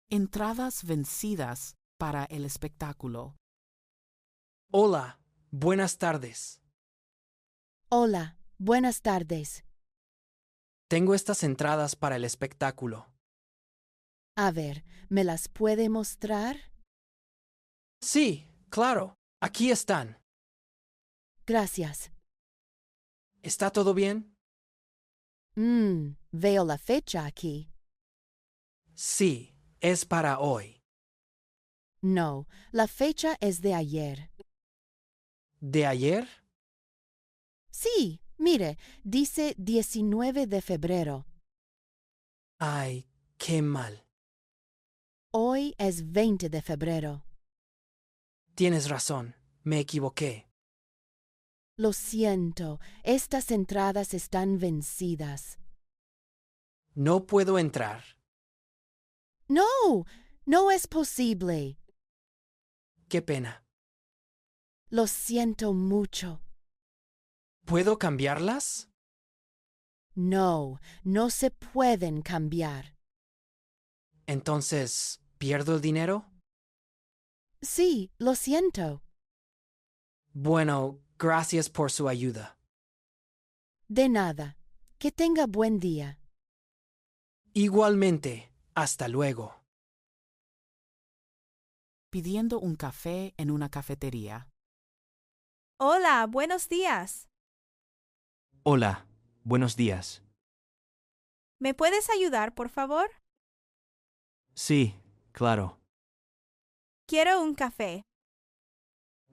Entradas vencidas para el espectáculo. Hola, buenas tardes. Hola, buenas tardes. Tengo estas entradas para el espectáculo. A ver, ¿me las puede mostrar? Sí, claro, aquí están. Gracias. ¿Está todo bien? Veo la fecha aquí. Sí, es para hoy. No, la fecha es de ayer. ¿De ayer? Sí, mire, dice 19 de febrero. Ay, qué mal. Hoy es 20 de febrero. Tienes razón, me equivoqué. Lo siento, estas entradas están vencidas. No puedo entrar. No, no es posible. Qué pena. Lo siento mucho. ¿Puedo cambiarlas? No, no se pueden cambiar. Entonces, ¿pierdo el dinero? Sí, lo siento. Bueno, gracias por su ayuda. De nada. Que tenga buen día. Igualmente, hasta luego. Pidiendo un café en una cafetería. Hola, buenos días. Hola, buenos días. ¿Me puedes ayudar, por favor? Sí, claro. Quiero un café.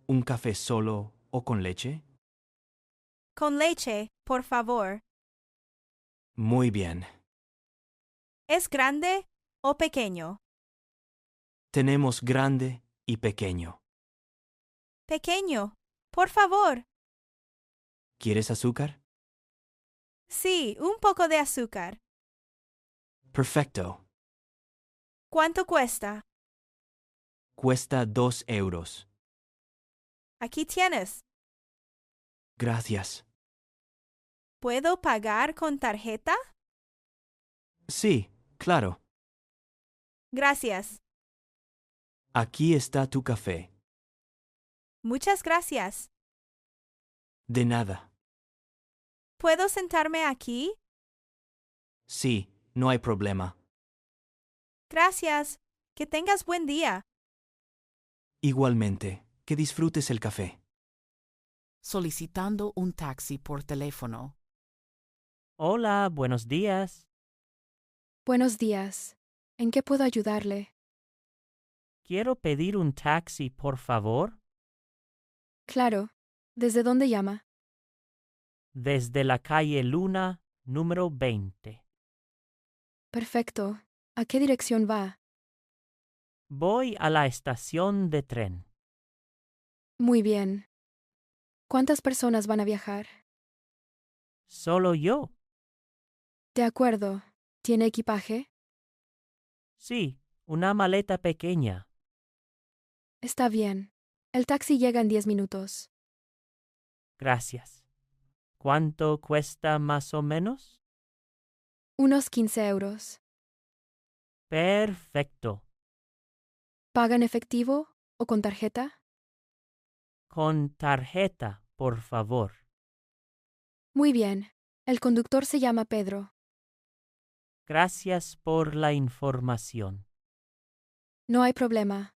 ¿Un café solo o con leche? Con leche, por favor. Muy bien. ¿Es grande o pequeño? Tenemos grande y pequeño. Pequeño, por favor. ¿Quieres azúcar? Sí, un poco de azúcar. Perfecto. ¿Cuánto cuesta? Cuesta 2 euros. Aquí tienes. Gracias. ¿Puedo pagar con tarjeta? Sí, claro. Gracias. Aquí está tu café. Muchas gracias. De nada. ¿Puedo sentarme aquí? Sí, no hay problema. Gracias. Que tengas buen día. Igualmente, que disfrutes el café. Solicitando un taxi por teléfono. Hola, buenos días. Buenos días. ¿En qué puedo ayudarle? Quiero pedir un taxi, por favor, Claro. ¿Desde dónde llama? desde la calle Luna, número 20. Perfecto. ¿A qué dirección va? Voy a la estación de tren. Muy bien. ¿Cuántas personas van a viajar? ¿Solo yo? De acuerdo. ¿Tiene equipaje? Sí, una maleta pequeña. Está bien. El taxi llega en 10 minutos. Gracias. ¿Cuánto cuesta más o menos? Unos 15 euros. Perfecto. ¿Paga en efectivo o con tarjeta? Con tarjeta, por favor. Muy bien. El conductor se llama Pedro. Gracias por la información. No hay problema.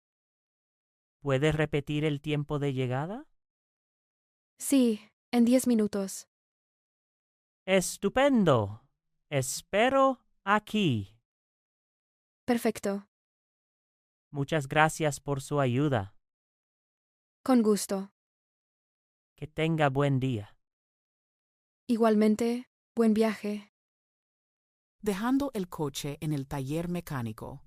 ¿Puede repetir el tiempo de llegada? Sí, en 10 minutos. Estupendo. Espero aquí. Perfecto. Muchas gracias por su ayuda. Con gusto. Que tenga buen día. Igualmente, buen viaje. Dejando el coche en el taller mecánico.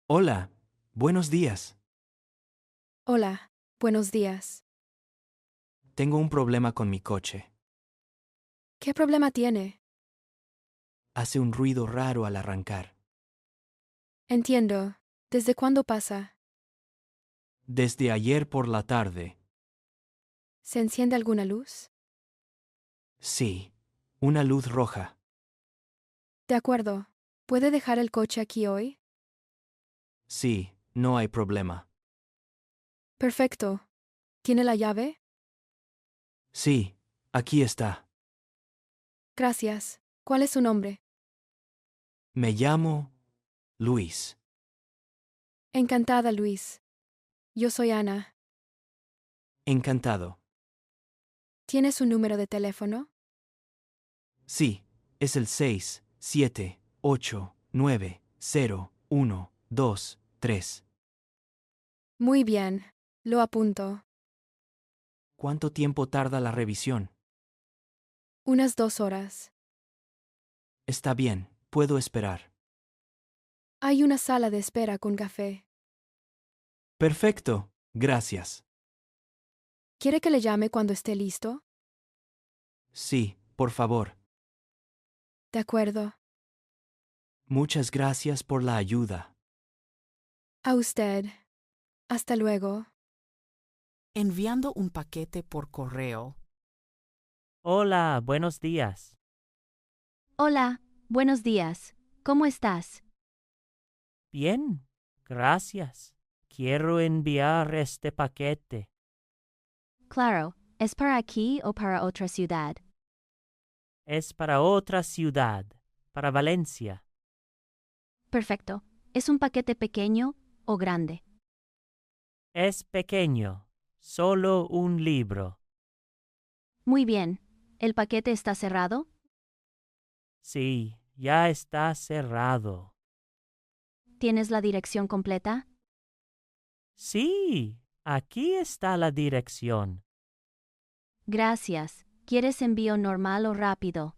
Hola, buenos días. Hola, buenos días. Tengo un problema con mi coche. ¿Qué problema tiene? Hace un ruido raro al arrancar. Entiendo. ¿Desde cuándo pasa? Desde ayer por la tarde. ¿Se enciende alguna luz? Sí, una luz roja. De acuerdo. ¿Puede dejar el coche aquí hoy? Sí, no hay problema. Perfecto. ¿Tiene la llave? Sí, aquí está. Gracias. ¿Cuál es su nombre? Me llamo Luis. Encantada, Luis. Yo soy Ana. Encantado. ¿Tiene su número de teléfono? Sí, es el 678900123. Muy bien. Lo apunto. ¿Cuánto tiempo tarda la revisión? Unas 2 horas. Está bien, puedo esperar. Hay una sala de espera con café. Perfecto, gracias. ¿Quiere que le llame cuando esté listo? Sí, por favor. De acuerdo. Muchas gracias por la ayuda. A usted. Hasta luego. Enviando un paquete por correo. Hola, buenos días. Hola, buenos días. ¿Cómo estás? Bien, gracias. Quiero enviar este paquete. Claro, ¿es para aquí o para otra ciudad? Es para otra ciudad, para Valencia. Perfecto. ¿Es un paquete pequeño o grande? Es pequeño, solo un libro. Muy bien. ¿El paquete está cerrado? Sí, ya está cerrado. ¿Tienes la dirección completa? Sí, aquí está la dirección. Gracias. ¿Quieres envío normal o rápido?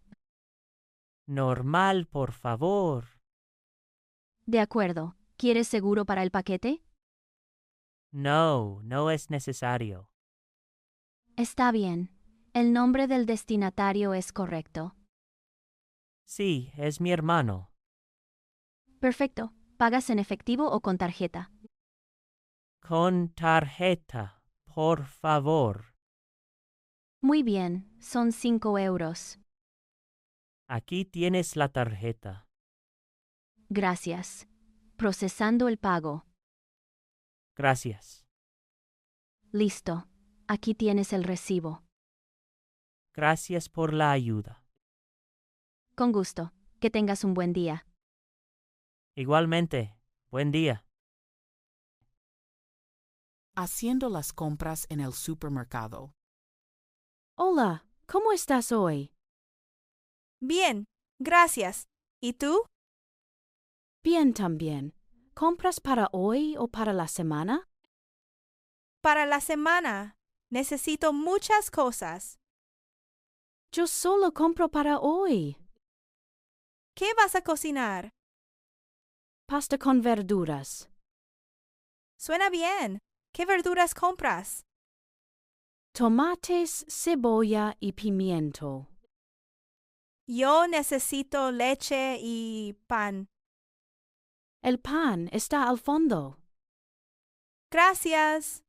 Normal, por favor. De acuerdo. ¿Quieres seguro para el paquete? No, no es necesario. Está bien. El nombre del destinatario es correcto. Sí, es mi hermano. Perfecto. ¿Pagas en efectivo o con tarjeta? Con tarjeta, por favor. Muy bien. Son 5 euros. Aquí tienes la tarjeta. Gracias. Procesando el pago. Gracias. Listo. Aquí tienes el recibo. Gracias por la ayuda. Con gusto. Que tengas un buen día. Igualmente, buen día. Haciendo las compras en el supermercado. Hola, ¿cómo estás hoy? Bien, gracias. ¿Y tú? Bien también. ¿Compras para hoy o para la semana? Para la semana. Necesito muchas cosas. Yo solo compro para hoy. ¿Qué vas a cocinar? Pasta con verduras. Suena bien. ¿Qué verduras compras? Tomates, cebolla y pimiento. Yo necesito leche y pan. El pan está al fondo. Gracias.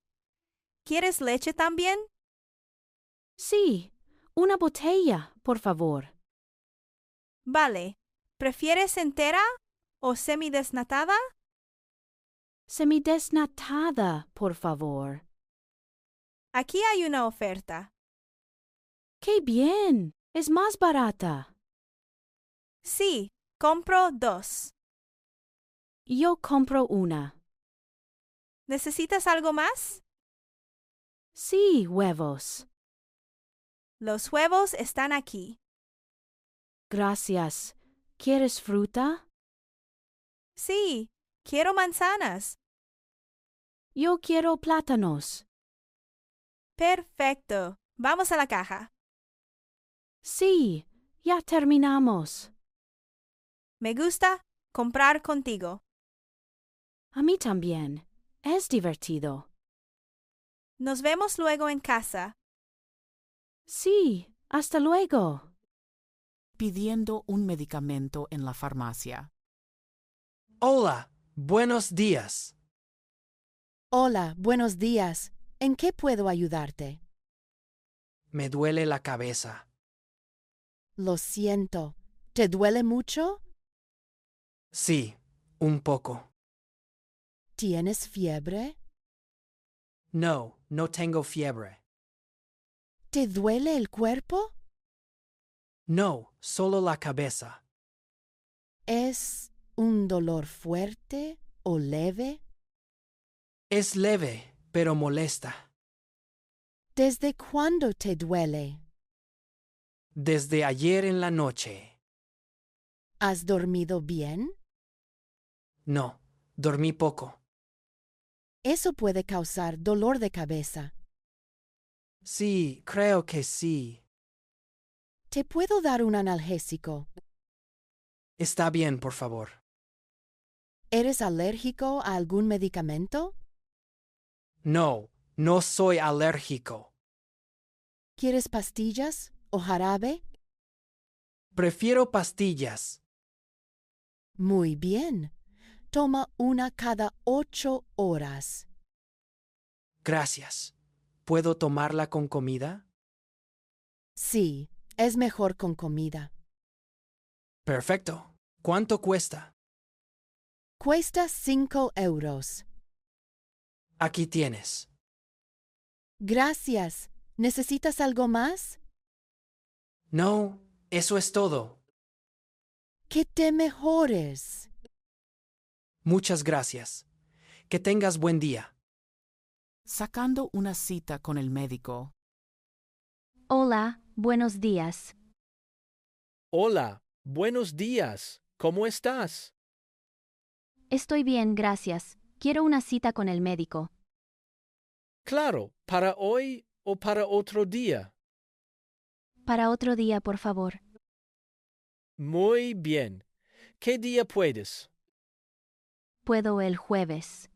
¿Quieres leche también? Sí, una botella, por favor. Vale. ¿Prefieres entera o semidesnatada? Semidesnatada, por favor. Aquí hay una oferta. ¡Qué bien! Es más barata. Sí, compro 2. Yo compro una. ¿Necesitas algo más? Sí, huevos. Los huevos están aquí. Gracias. ¿Quieres fruta? Sí, quiero manzanas. Yo quiero plátanos. Perfecto. Vamos a la caja. Sí, ya terminamos. Me gusta comprar contigo. A mí también. Es divertido. Nos vemos luego en casa. Sí, hasta luego. Pidiendo un medicamento en la farmacia. Hola, buenos días. Hola, buenos días. ¿En qué puedo ayudarte? Me duele la cabeza. Lo siento. ¿Te duele mucho? Sí, un poco. ¿Tienes fiebre? No, no tengo fiebre. ¿Te duele el cuerpo? No, solo la cabeza. ¿Es un dolor fuerte o leve? Es leve, pero molesta. ¿Desde cuándo te duele? Desde ayer en la noche. ¿Has dormido bien? No, dormí poco. Eso puede causar dolor de cabeza. Sí, creo que sí. ¿Te puedo dar un analgésico? Está bien, por favor. ¿Eres alérgico a algún medicamento? No, no soy alérgico. ¿Quieres pastillas o jarabe? Prefiero pastillas. Muy bien. Toma una cada 8 horas. Gracias. ¿Puedo tomarla con comida? Sí, es mejor con comida. Perfecto. ¿Cuánto cuesta? Cuesta 5 euros. Aquí tienes. Gracias. ¿Necesitas algo más? No, eso es todo. Que te mejores. Muchas gracias. Que tengas buen día. Sacando una cita con el médico. Hola, buenos días. Hola, buenos días. ¿Cómo estás? Estoy bien, gracias. Quiero una cita con el médico. Claro, ¿para hoy o para otro día? Para otro día, por favor. Muy bien. ¿Qué día puedes? Puedo el jueves.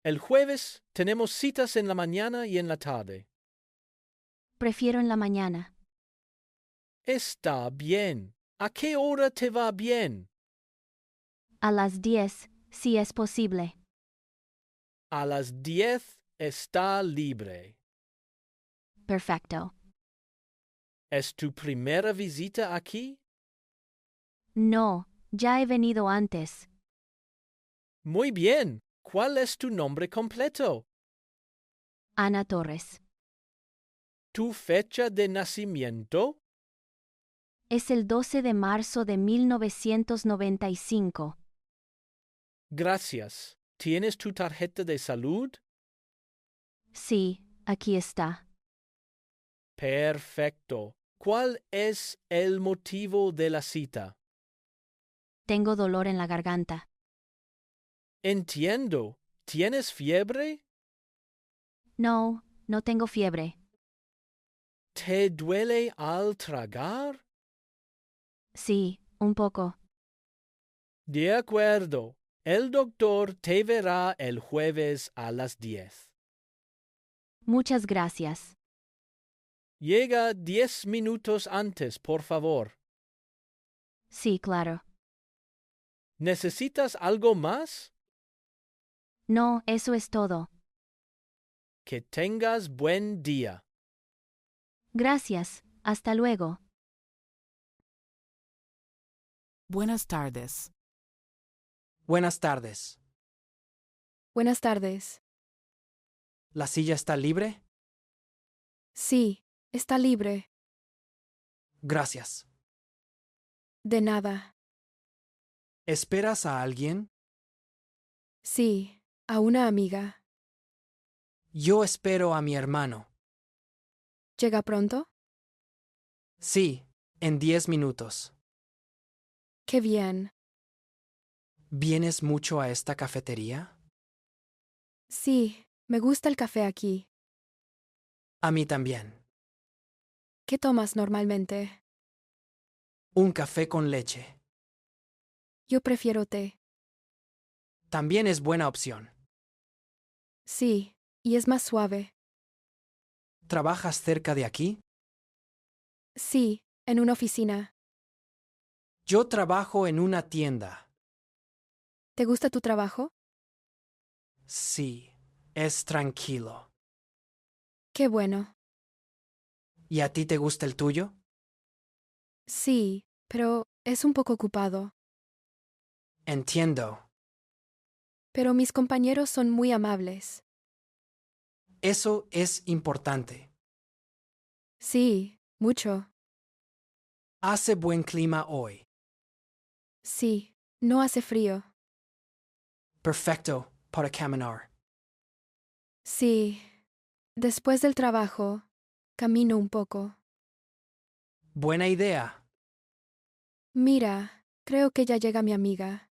El jueves tenemos citas en la mañana y en la tarde. Prefiero en la mañana. Está bien. ¿A qué hora te va bien? A las 10, si es posible. A las 10 está libre. Perfecto. ¿Es tu primera visita aquí? No, ya he venido antes. Muy bien. ¿Cuál es tu nombre completo? Ana Torres. ¿Tu fecha de nacimiento? Es el 12 de marzo de 1995. Gracias. ¿Tienes tu tarjeta de salud? Sí, aquí está. Perfecto. ¿Cuál es el motivo de la cita? Tengo dolor en la garganta. Entiendo. ¿Tienes fiebre? No, no tengo fiebre. ¿Te duele al tragar? Sí, un poco. De acuerdo. El doctor te verá el jueves a las 10. Muchas gracias. Llega 10 minutos antes, por favor. Sí, claro. ¿Necesitas algo más? No, eso es todo. Que tengas buen día. Gracias. Hasta luego. Buenas tardes. Buenas tardes. Buenas tardes. ¿La silla está libre? Sí, está libre. Gracias. De nada. ¿Esperas a alguien? Sí, a una amiga. Yo espero a mi hermano. ¿Llega pronto? Sí, en 10 minutos. Qué bien. ¿Vienes mucho a esta cafetería? Sí, me gusta el café aquí. A mí también. ¿Qué tomas normalmente? Un café con leche. Yo prefiero té. También es buena opción. Sí, y es más suave. ¿Trabajas cerca de aquí? Sí, en una oficina. Yo trabajo en una tienda. ¿Te gusta tu trabajo? Sí, es tranquilo. Qué bueno. ¿Y a ti te gusta el tuyo? Sí, pero es un poco ocupado. Entiendo. pero mis compañeros son muy amables. Eso es importante. Sí, mucho. Hace buen clima hoy. Sí, no hace frío. Perfecto para caminar. Sí. Después del trabajo, camino un poco. Buena idea. Mira, creo que ya llega mi amiga.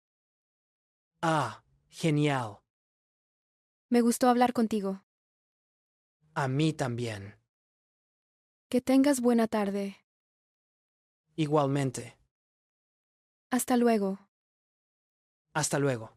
Ah, genial. Me gustó hablar contigo. A mí también. Que tengas buena tarde. Igualmente. Hasta luego. Hasta luego.